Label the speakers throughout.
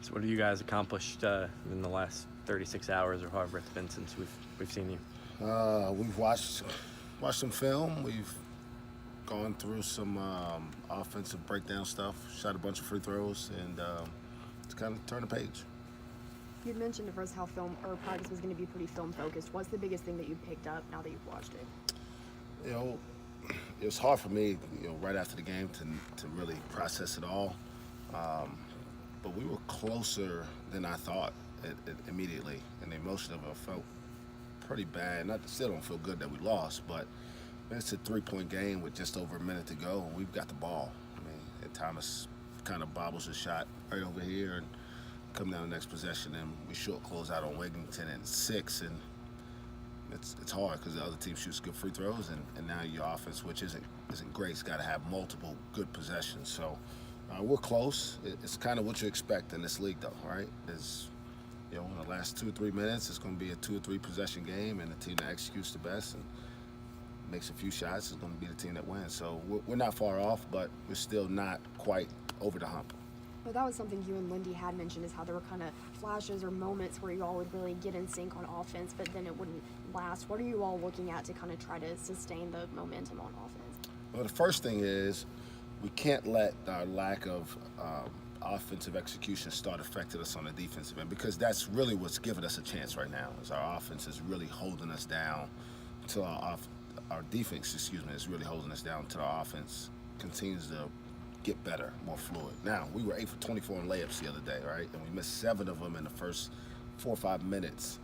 Speaker 1: So what have you guys accomplished in the last 36 hours or however it's been since we've seen you?
Speaker 2: We've watched some film. We've gone through some offensive breakdown stuff. Shot a bunch of free throws, and it's kind of turned the page.
Speaker 3: You'd mentioned at first how film or practice was going to be pretty film focused. What's the biggest thing that you picked up now that you've watched it?
Speaker 2: You know, it was hard for me, right after the game to really process it all. Um, but we were closer than I thought immediately, and the emotion of it felt pretty bad. Not still don't feel good that we lost, but it's a 3-point game with just over a minute to go, and we've got the ball. I mean, and Thomas kind of bobbles a shot right over here and come down the next possession, and we short close out on Wigington and 6, and it's hard because the other team shoots good free throws, and now your offense, which isn't great, it's got to have multiple good possessions. So we're close. It's kind of what you expect in this league, though, right? Is in the last 2 or 3 minutes, it's going to be a 2 or 3 possession game, and the team that executes the best and makes a few shots is going to be the team that wins. So we're not far off, but we're still not quite over the hump.
Speaker 3: Well, that was something you and Lindy had mentioned, is how there were kind of flashes or moments where you all would really get in sync on offense, but then it wouldn't last. What are you all looking at to kind of try to sustain the momentum on offense?
Speaker 2: Well, the first thing is we can't let our lack of offensive execution start affecting us on the defensive end, because that's really what's giving us a chance right now. Is our offense is really holding us down until our defense, is really holding us down until our offense continues to get better, more fluid. Now, we were 8 for 24 in layups the other day, right? And we missed 7 of them in the first 4 or 5 minutes.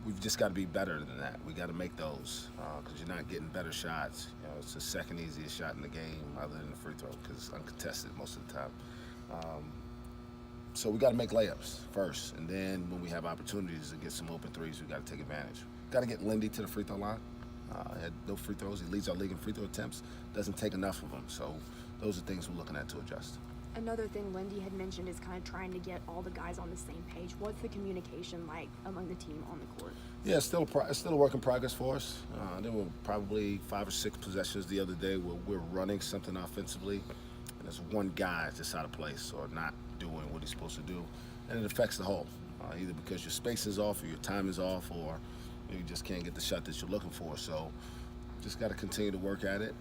Speaker 2: We've just got to be better than that. We got to make those because you're not getting better shots. It's the second easiest shot in the game other than the free throw because it's uncontested most of the time. So we got to make layups first, and then when we have opportunities to get some open threes, we got to take advantage. Got to get Lindy to the free throw line. He had no free throws. He leads our league in free throw attempts. Doesn't take enough of them. So those are things we're looking at to adjust.
Speaker 3: Another thing Lindy had mentioned is kind of trying to get all the guys on the same page. What's the communication like among the team on the court?
Speaker 2: Yeah, it's still a work in progress for us. There were probably 5 or 6 possessions the other day where we're running something offensively, and there's one guy just out of place or not doing what he's supposed to do, and it affects the whole. Either because your space is off or your time is off, or you just can't get the shot that you're looking for. So just got to continue to work at it.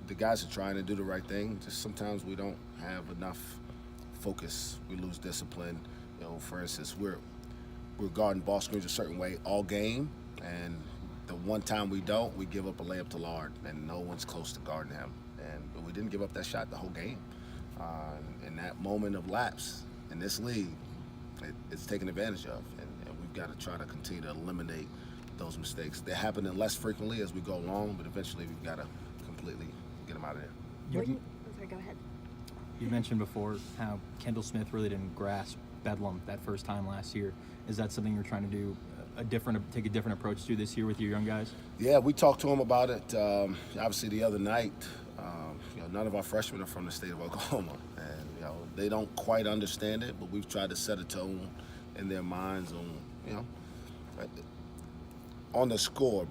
Speaker 2: The guys are trying to do the right thing. Just sometimes we don't have enough focus. We lose discipline. For instance, we're guarding ball screens a certain way all game, and the one time we don't, we give up a layup to Lard, and no one's close to guarding him. But we didn't give up that shot the whole game. And that moment of lapse in this league, it's taken advantage of, and we've got to try to continue to eliminate those mistakes. They're happening less frequently as we go along, but eventually we've got to completely get them out of there.
Speaker 3: Sorry, go ahead.
Speaker 4: You mentioned before how Kendall Smith really didn't grasp Bedlam that first time last year. Is that something you're trying to do take a different approach to this year with your young guys?
Speaker 2: Yeah, we talked to him about it. Obviously, the other night, none of our freshmen are from the state of Oklahoma, and they don't quite understand it. But we've tried to set a tone in their minds on the scoreboard.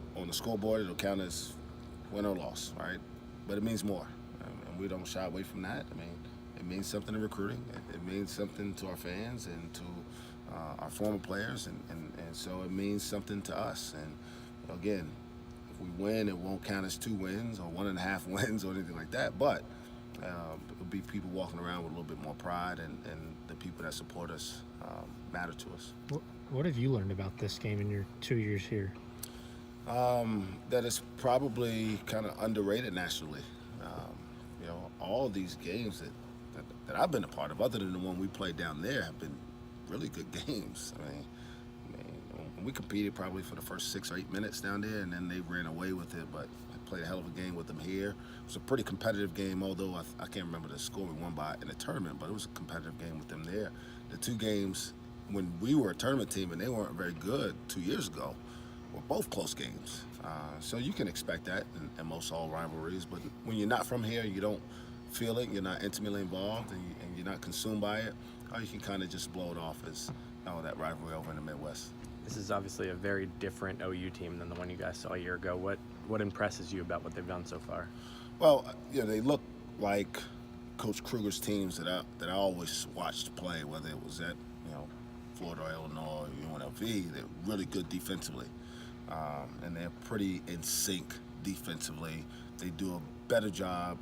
Speaker 2: It'll count as win or loss, right? But it means more, and we don't shy away from that. I mean, it means something to recruiting. It means something to our fans and to our former players, and so it means something to us. And again, if we win, it won't count as 2 wins or 1.5 wins or anything like that. But it'll be people walking around with a little bit more pride, and the people that support us matter to us.
Speaker 5: What have you learned about this game in your 2 years here?
Speaker 2: That it's probably kind of underrated nationally. All these games that I've been a part of, other than the one we played down there, have been really good games. I mean, we competed probably for the first 6 or 8 minutes down there, and then they ran away with it. But I played a hell of a game with them here. It was a pretty competitive game, although I can't remember the score we won by in the tournament, but it was a competitive game with them there. The 2 games when we were a tournament team and they weren't very good 2 years ago were both close games. So you can expect that in most all rivalries, but when you're not from here, you don't feel it, you're not intimately involved, and you're not consumed by it, you can kind of just blow it off as that rivalry over in the Midwest.
Speaker 1: This is obviously a very different OU team than the one you guys saw a year ago. What impresses you about what they've done so far?
Speaker 2: Well, they look like Coach Kruger's teams that I always watched play, whether it was at Florida or Illinois or UNLV, they're really good defensively, and they're pretty in sync defensively. They do a better job,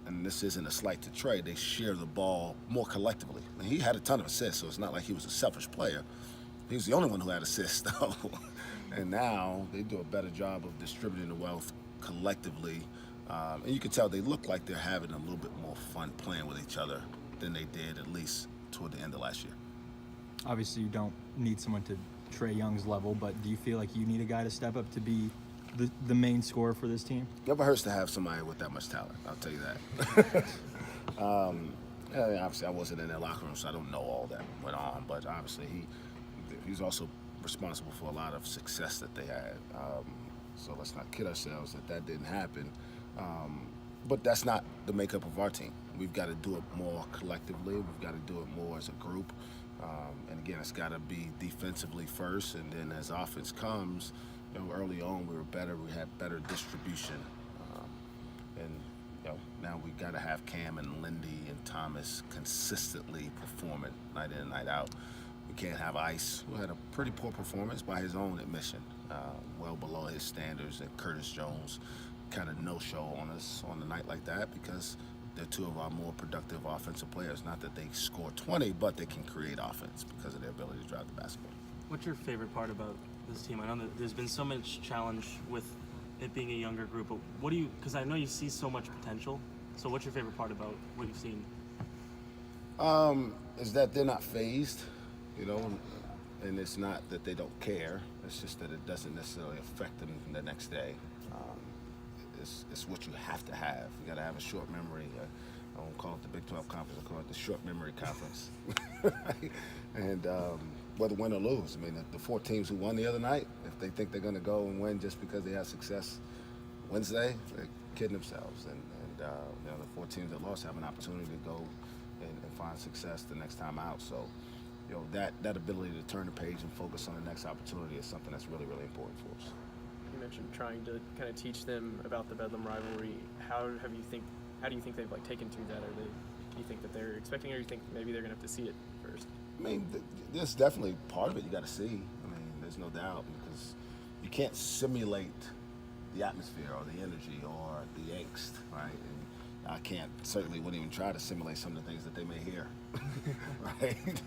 Speaker 2: and this isn't a slight to Trey. They share the ball more collectively. I mean, he had a ton of assists, so it's not like he was a selfish player. He was the only one who had assists, though. And now they do a better job of distributing the wealth collectively. And you can tell they look like they're having a little bit more fun playing with each other than they did, at least toward the end of last year.
Speaker 4: Obviously, you don't need someone to Trey Young's level, but do you feel like you need a guy to step up to be the main scorer for this team?
Speaker 2: It never hurts to have somebody with that much talent, I'll tell you that. Obviously, I wasn't in their locker room, so I don't know all that went on, but obviously he's also responsible for a lot of success that they had. So let's not kid ourselves that didn't happen. But that's not the makeup of our team. We've got to do it more collectively. We've got to do it more as a group. And again, it's got to be defensively first, and then as offense comes, early on we were better. We had better distribution, and now we've got to have Cam and Lindy and Thomas consistently performing night in and night out. We can't have Ice, who had a pretty poor performance by his own admission, well below his standards, and Curtis Jones kind of no-show on us on a night like that because they're two of our more productive offensive players. Not that they score 20, but they can create offense because of their ability to drive the basketball.
Speaker 6: What's your favorite part about this team? I know that there's been so much challenge with it being a younger group, but because I know you see so much potential, so what's your favorite part about what you've seen?
Speaker 2: Is that they're not phased, and it's not that they don't care. It's just that it doesn't necessarily affect them the next day. It's what you have to have. You got to have a short memory. I won't call it the Big 12 conference. I call it the short memory conference. Right? And whether win or lose, I mean, the 4 teams who won the other night, if they think they're going to go and win just because they had success Wednesday, they're kidding themselves. And the 4 teams that lost have an opportunity to go and find success the next time out. So, that ability to turn the page and focus on the next opportunity is something that's really, really important for us.
Speaker 7: You mentioned trying to kind of teach them about the Bedlam rivalry. How do you think they've taken to that? Do you think that they're expecting, or do you think maybe they're gonna have to see it first?
Speaker 2: I mean, there's definitely part of it you got to see. I mean, there's no doubt, because you can't simulate the atmosphere or the energy or the angst, right? And I certainly wouldn't even try to simulate some of the things that they may hear, right?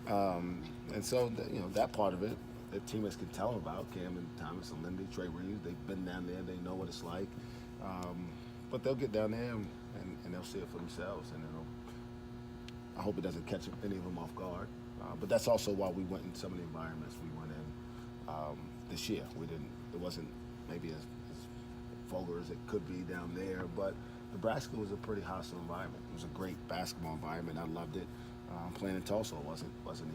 Speaker 2: And so, that part of it, the teammates can tell them about. Cam and Thomas and Lindy, Trey Reeves, they've been down there, they know what it's like. But they'll get down there and they'll see it for themselves. And I hope it doesn't catch any of them off guard. But that's also why we went in some of the environments we went in this year. It wasn't maybe as vulgar as it could be down there, but Nebraska was a pretty hostile environment. It was a great basketball environment. I loved it. Playing in Tulsa wasn't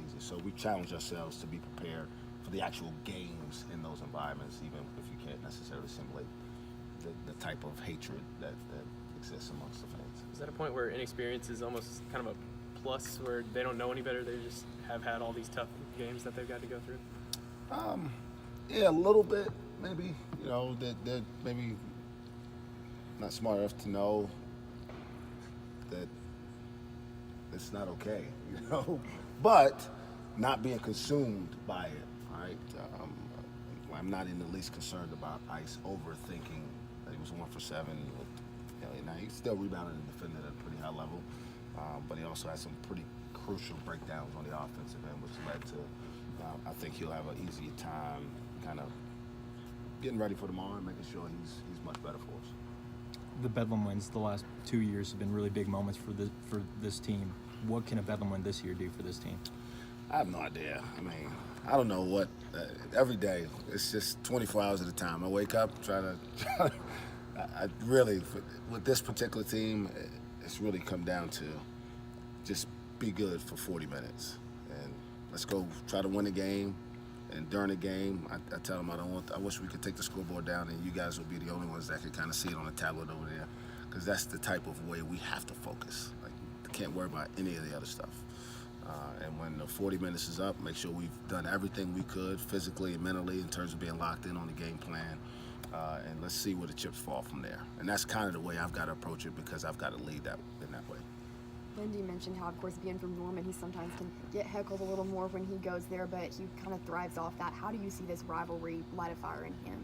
Speaker 2: easy. So we challenged ourselves to be prepared for the actual games in those environments, even if you can't necessarily simulate the type of hatred that exists amongst the fans.
Speaker 7: Is that a point where inexperience is almost kind of a plus, where they don't know any better, they just have had all these tough games that they've got to go through?
Speaker 2: Yeah, a little bit, maybe. They're maybe not smart enough to know that it's not okay, but not being consumed by it, right? I'm not in the least concerned about Ice overthinking that he was 1 for 7 with, now he still rebounded and defended at a pretty high level, but he also had some pretty crucial breakdowns on the offensive end, which led to, I think he'll have an easier time kind of getting ready for tomorrow and making sure he's much better for us.
Speaker 4: The Bedlam wins the last 2 years have been really big moments for this team. What can a Bedlam win this year do for this team?
Speaker 2: I have no idea. I mean, I don't know what. Every day, it's just 24 hours at a time. I wake up, I really, with this particular team, it's really come down to just be good for 40 minutes. And let's go try to win a game. And during the game, I tell them I wish we could take the scoreboard down and you guys would be the only ones that could kind of see it on the tablet over there. Because that's the type of way we have to focus. Can't worry about any of the other stuff. And when the 40 minutes is up, make sure we've done everything we could physically and mentally in terms of being locked in on the game plan. And let's see where the chips fall from there. And that's kind of the way I've got to approach it, because I've got to lead that in that way.
Speaker 3: Lindy mentioned how, of course, being from Norman, he sometimes can get heckled a little more when he goes there, but he kind of thrives off that. How do you see this rivalry light a fire in him?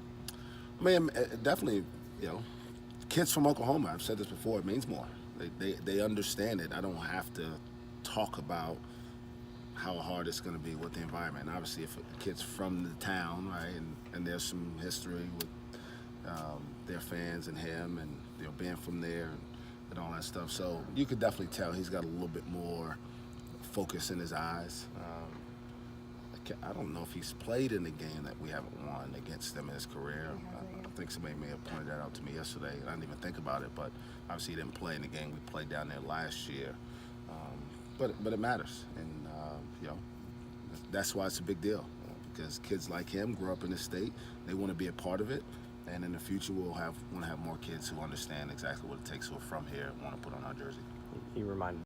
Speaker 2: I mean, definitely, you know, kids from Oklahoma, I've said this before, it means more. They understand it. I don't have to talk about how hard it's going to be with the environment. And obviously, if a kid's from the town, right, and there's some history with their fans and him and, you know, being from there and all that stuff. So you could definitely tell he's got a little bit more focus in his eyes. I don't know if he's played in a game that we haven't won against them in his career. I think somebody may have pointed that out to me yesterday, and I didn't even think about it, but obviously he didn't play in the game we played down there last year. But it matters, and you know, that's why it's a big deal, because kids like him grew up in the state. They want to be a part of it, and in the future we'll want to have more kids who understand exactly what it takes, who are from here and want to put on our jersey.
Speaker 1: He reminded